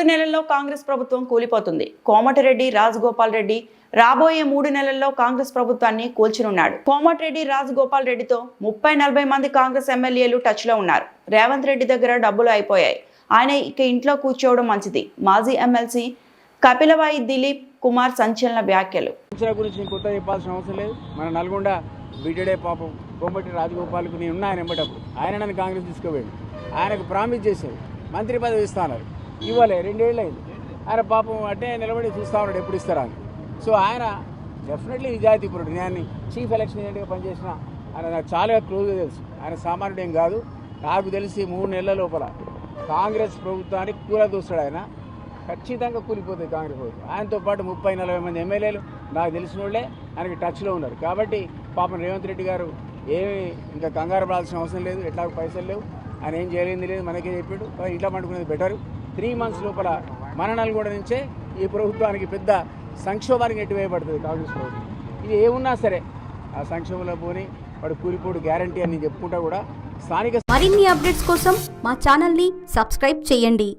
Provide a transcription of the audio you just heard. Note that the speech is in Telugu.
నెలల్లో కాంగ్రెస్ ప్రభుత్వం కూలిపోతుంది. కోమటిరెడ్డి రాజగోపాల్ రెడ్డి రాబోయే 3 నెలల్లో కాంగ్రెస్ ప్రభుత్వాన్ని కూల్చనున్నాడు. కోమటిరెడ్డి రాజగోపాల్ రెడ్డితో 30-40 మంది కాంగ్రెస్ ఎమ్మెల్యేలు టచ్ లో ఉన్నారు. రేవంత్ రెడ్డి దగ్గర డబ్బులు అయిపోయాయి. ఆయన ఇక ఇంట్లో కూర్చోవడం మంచిది. మాజీ ఎమ్మెల్సీ కపిలవాయి దిలీప్ కుమార్ సంచలన వ్యాఖ్యలు. గురించి కొత్త చెప్పాల్సిన అవసరం లేదు. మన నల్గొండ బీటెడే పాపం కోమటి రాజగోపాల్కు నేను ఉన్నా ఆయన ఎంబటప్పుడు ఆయన నన్ను కాంగ్రెస్ తీసుకుపోయాడు. ఆయనకు ప్రామిస్ చేశారు మంత్రి పదవి ఇస్తాన్నారు, ఇవ్వలే. 2 ఏళ్ళు అయింది. ఆయన పాపం అంటే నిలబడి చూస్తూ ఉన్నాడు ఎప్పుడు ఇస్తారా అని. సో ఆయన డెఫినెట్లీ నిజాయితీపరుడు. నేను చీఫ్ ఎలక్షన్ ఏజెంట్గా పనిచేసిన ఆయన నాకు చాలా క్లోజ్గా తెలుసు. ఆయన సామాన్యుడు ఏం కాదు. నాకు తెలిసి 3 నెలల లోపల కాంగ్రెస్ ప్రభుత్వానికి కూలదూస్తాడు. ఆయన ఖచ్చితంగా కూలిపోతుంది కాంగ్రెస్ ప్రభుత్వం. ఆయనతో పాటు 30-40 మంది ఎమ్మెల్యేలు నాకు తెలిసిన వాళ్ళే ఆయనకి టచ్లో ఉన్నారు. కాబట్టి పాపం రేవంత్ రెడ్డి గారు ఏమి ఇంకా కంగారు పడాల్సిన అవసరం లేదు. ఎట్లా పైసలు లేవు, ఆయన ఏం చేయలేంది లేదు, మనకే చెప్పాడు. ఇట్లా పండుకునేది బెటర్. 3 మంత్స్ లోపల మన నల్గొండ నుంచే ఈ ప్రభుత్వానికి పెద్ద సంక్షోభానికి నెట్టివేయబడుతుంది కాంగ్రెస్ ప్రభుత్వం. ఇది ఏమున్నా సరే ఆ సంక్షోభంలో పోని వాడు కూలిపోడు గ్యారంటీ అని చెప్పుకుంటా కూడా స్థానిక మరిన్ని అప్డేట్స్ కోసం మా ఛానల్ని సబ్స్క్రైబ్ చేయండి.